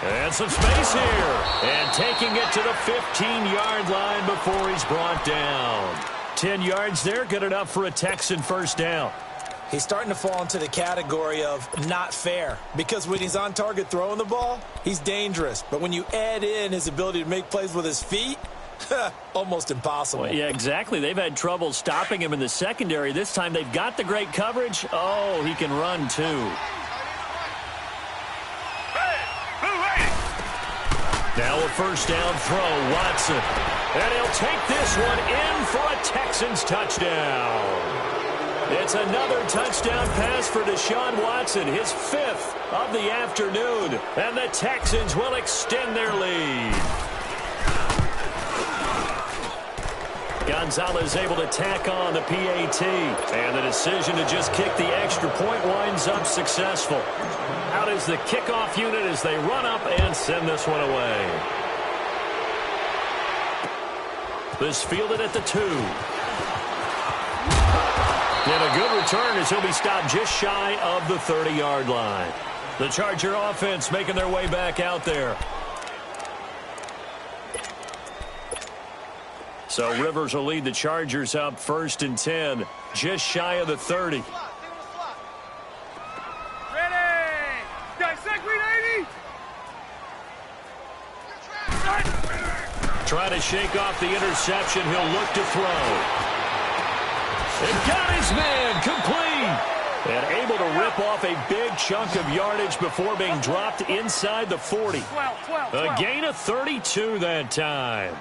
And some space here. And taking it to the 15-yard line before he's brought down. 10 yards there, good enough for a Texan first down. He's starting to fall into the category of not fair, because when he's on target throwing the ball, he's dangerous. But when you add in his ability to make plays with his feet, almost impossible. Well, yeah, exactly. They've had trouble stopping him in the secondary. This time they've got the great coverage. Oh, he can run too. Now a first down throw, Watson. And he'll take this one in for a Texans touchdown. It's another touchdown pass for Deshaun Watson, his 5th of the afternoon. And the Texans will extend their lead. Gonzalez able to tack on the PAT. And the decision to just kick the extra point winds up successful. Out is the kickoff unit as they run up and send this one away. This fielded at the 2. And a good return as he'll be stopped just shy of the 30-yard line. The Charger offense making their way back out there. So Rivers will lead the Chargers up 1st and 10, just shy of the 30. Ready! Dissect, read 80! Trying to shake off the interception. He'll look to throw. And got his man complete. And able to rip off a big chunk of yardage before being dropped inside the 40. 12. A gain of 32 that time.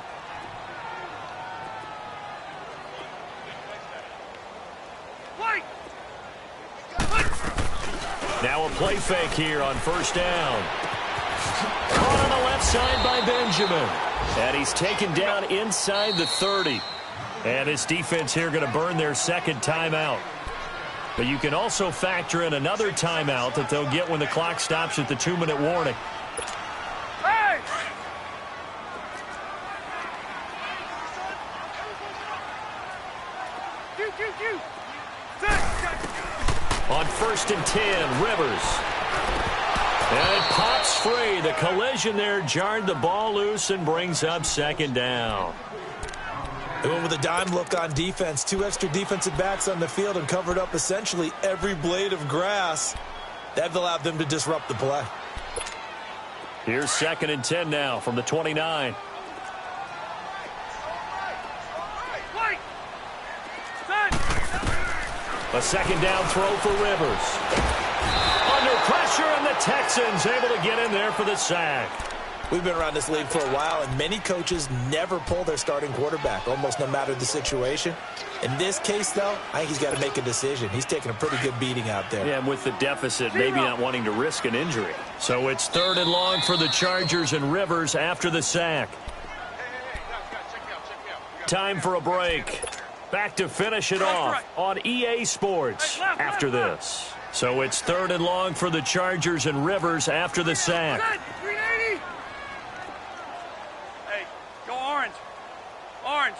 Now a play fake here on first down. Caught on the left side by Benjamin. And he's taken down inside the 30. And his defense here going to burn their second timeout. But you can also factor in another timeout that they'll get when the clock stops at the 2-minute warning. Hey! On first and 10, Rivers. And it pops free. The collision there jarred the ball loose and brings up second down. They went with a dime look on defense. 2 extra defensive backs on the field and covered up essentially every blade of grass. That allowed them to disrupt the play. Here's second and 10 now from the 29. A second down throw for Rivers. Under pressure, and the Texans able to get in there for the sack. We've been around this league for a while, and many coaches never pull their starting quarterback, almost no matter the situation. In this case, though, I think he's got to make a decision. He's taking a pretty good beating out there. Yeah, and with the deficit, maybe not wanting to risk an injury. So it's third and long for the Chargers and Rivers after the sack. Time for a break. Back to finish it off on EA Sports after this. So it's third and long for the Chargers and Rivers after the sack. Hey, go orange. Orange.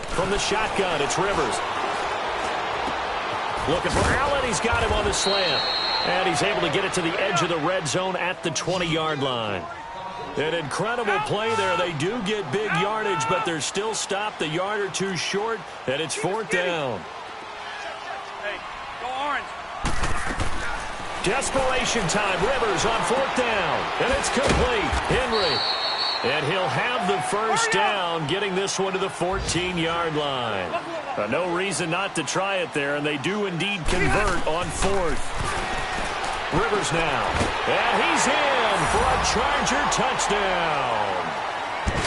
From the shotgun, it's Rivers. Looking for Allen. He's got him on the slant. And he's able to get it to the edge of the red zone at the 20-yard line. An incredible play there. They do get big yardage, but they're still stopped a yard or two short, and it's fourth down. Hey, go orange. Desperation time. Rivers on fourth down, and it's complete. Henry. And he'll have the first down, getting this one to the 14-yard line. No reason not to try it there, and they do indeed convert on fourth. Rivers now, and he's in for a Charger touchdown.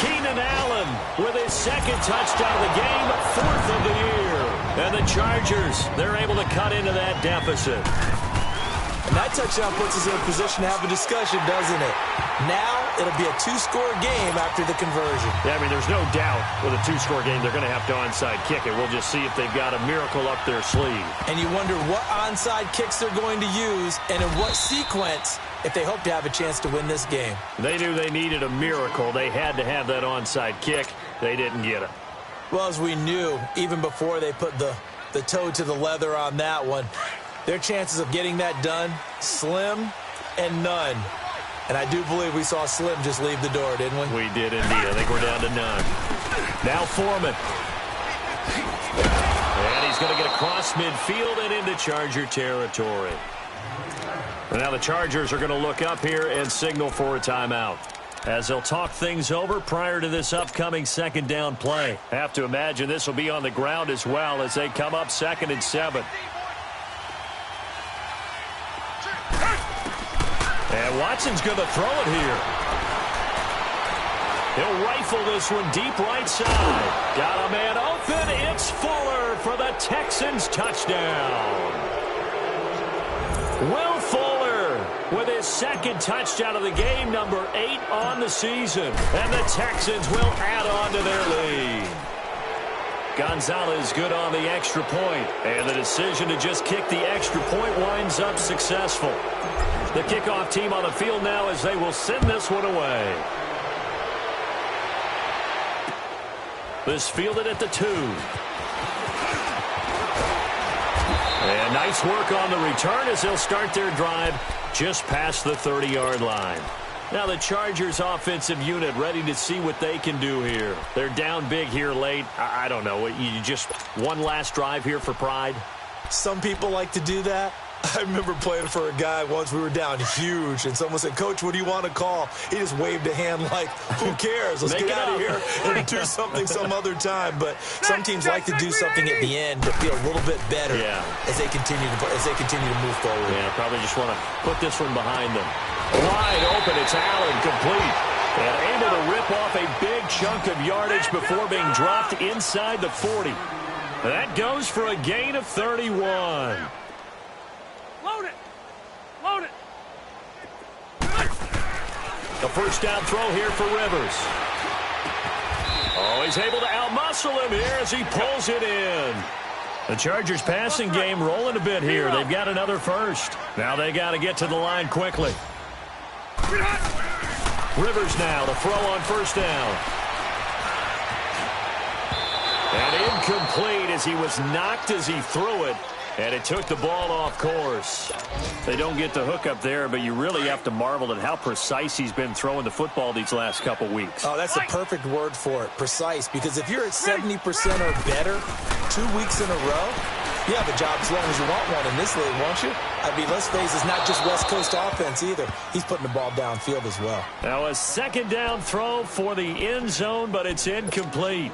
Keenan Allen with his second touchdown of the game, fourth of the year. And the Chargers, they're able to cut into that deficit. And that touchdown puts us in a position to have a discussion, doesn't it? Now it'll be a 2-score game after the conversion. Yeah, I mean, there's no doubt with a 2-score game they're going to have to onside kick it. We'll just see if they've got a miracle up their sleeve. And you wonder what onside kicks they're going to use and in what sequence if they hope to have a chance to win this game. They knew they needed a miracle. They had to have that onside kick. They didn't get it. Well, as we knew, even before they put the toe to the leather on that one, their chances of getting that done, slim and none. And I do believe we saw Slim just leave the door, didn't we? We did indeed. I think we're down to none. Now Foreman. And he's going to get across midfield and into Charger territory. And now the Chargers are going to look up here and signal for a timeout, as they'll talk things over prior to this upcoming second down play. Have to imagine this will be on the ground as well as they come up 2nd and 7. And Watson's going to throw it here. He'll rifle this one deep right side. Got a man open. It's Fuller for the Texans touchdown. Will Fuller with his second touchdown of the game, number 8 on the season. And the Texans will add on to their lead. Gonzalez good on the extra point. And the decision to just kick the extra point winds up successful. The kickoff team on the field now as they will send this one away. This fielded at the 2. And nice work on the return as they'll start their drive just past the 30-yard line. Now the Chargers offensive unit ready to see what they can do here. They're down big here late. I don't know. You just one last drive here for pride? Some people like to do that. I remember playing for a guy once. We were down huge, and someone said, "Coach, what do you want to call?" He just waved a hand like, "Who cares? Let's get out of here and do something some other time." But some teams like to do something at the end to feel a little bit better as they continue to move forward. Yeah, probably just want to put this one behind them. Wide open, it's Allen, complete. And able to rip off a big chunk of yardage before being dropped inside the 40. That goes for a gain of 31. Load it. Load it. The first down throw here for Rivers. Oh, he's able to outmuscle him here as he pulls it in. The Chargers passing game rolling a bit here. They've got another first. Now they got to get to the line quickly. Rivers now to throw on first down. And incomplete as he was knocked as he threw it. And it took the ball off course. They don't get the hook up there, but you really have to marvel at how precise he's been throwing the football these last couple weeks. Oh, that's the perfect word for it, precise. Because if you're at 70% or better 2 weeks in a row, you have a job as long as you want one in this league, won't you? I mean, let's face it, it's not just West Coast offense either. He's putting the ball downfield as well. Now a second down throw for the end zone, but it's incomplete.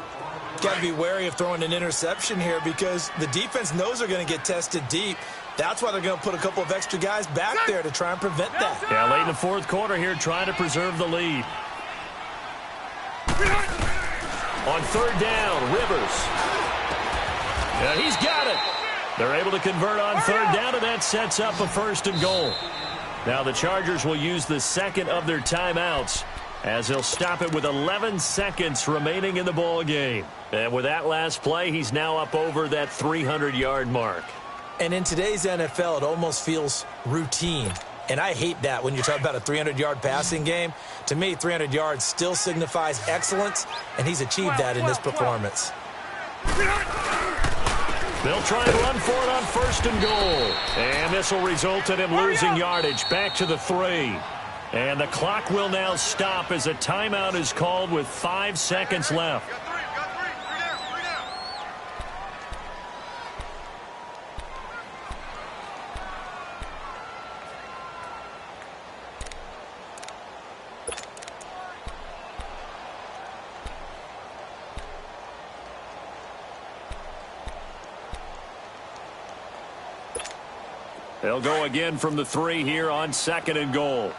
Got to be wary of throwing an interception here because the defense knows they're going to get tested deep. That's why they're going to put a couple of extra guys back there to try and prevent that. Yeah, late in the fourth quarter here, trying to preserve the lead. On third down, Rivers. Yeah, he's got it. They're able to convert on third down, and that sets up a first and goal. Now the Chargers will use the second of their timeouts as they'll stop it with 11 seconds remaining in the ball game. And with that last play, he's now up over that 300-yard mark. And in today's NFL, it almost feels routine. And I hate that when you talk about a 300-yard passing game. To me, 300 yards still signifies excellence, and he's achieved that in this performance. They'll try and run for it on first and goal. And this will result in him losing yardage back to the 3. And the clock will now stop as a timeout is called with 5 seconds left. They'll go again from the 3 here on second and goal.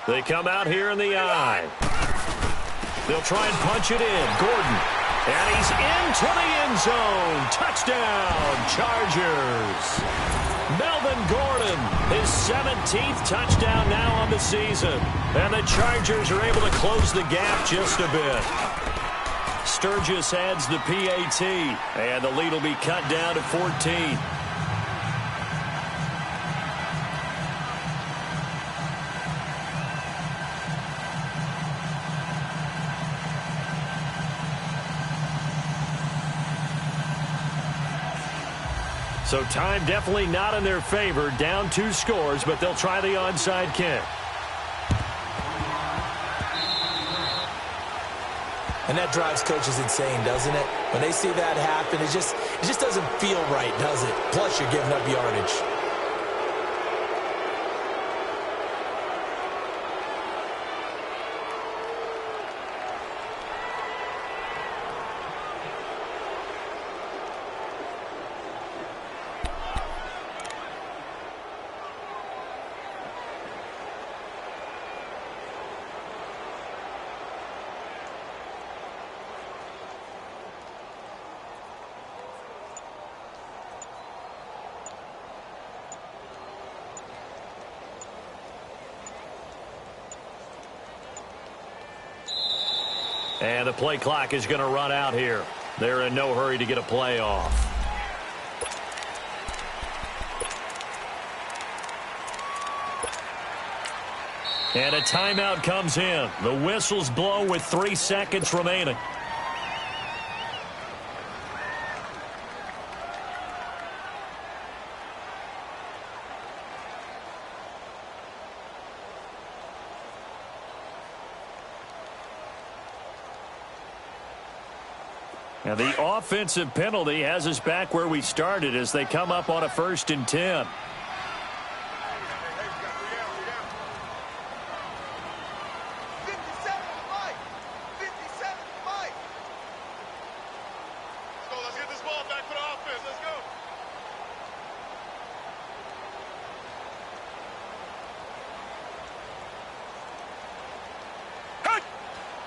They come out here in the eye. They'll try and punch it in. Gordon. And he's into the end zone. Touchdown, Chargers. Melvin Gordon, his 17th touchdown now on the season. And the Chargers are able to close the gap just a bit. Sturgis adds the PAT. And the lead will be cut down to 14. So time definitely not in their favor. Down 2 scores, but they'll try the onside kick. And that drives coaches insane, doesn't it? When they see that happen, it just doesn't feel right, does it? Plus, you're giving up yardage. And the play clock is going to run out here. They're in no hurry to get a play off. And a timeout comes in. The whistles blow with 3 seconds remaining. Now the offensive penalty has us back where we started as they come up on a 1st and 10.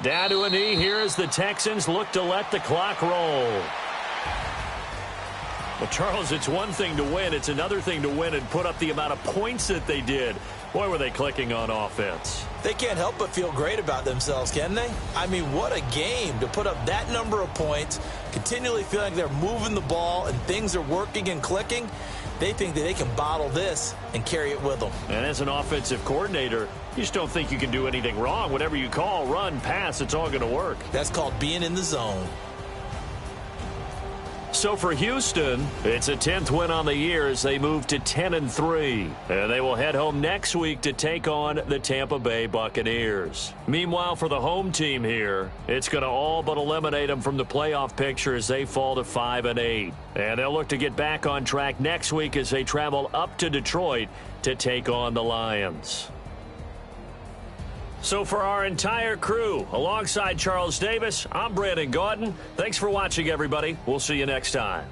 Down to a knee here as the Texans look to let the clock roll. Well, Charles, it's one thing to win. It's another thing to win and put up the amount of points that they did. Boy, were they clicking on offense. They can't help but feel great about themselves, can they? I mean, what a game to put up that number of points, continually feeling like they're moving the ball and things are working and clicking. They think that they can bottle this and carry it with them. And as an offensive coordinator, you just don't think you can do anything wrong. Whatever you call, run, pass, it's all going to work. That's called being in the zone. So for Houston, it's a 10th win on the year as they move to 10-3. And they will head home next week to take on the Tampa Bay Buccaneers. Meanwhile, for the home team here, it's going to all but eliminate them from the playoff picture as they fall to 5-8. And they'll look to get back on track next week as they travel up to Detroit to take on the Lions. So for our entire crew, alongside Charles Davis, I'm Brandon Gaudin. Thanks for watching, everybody. We'll see you next time.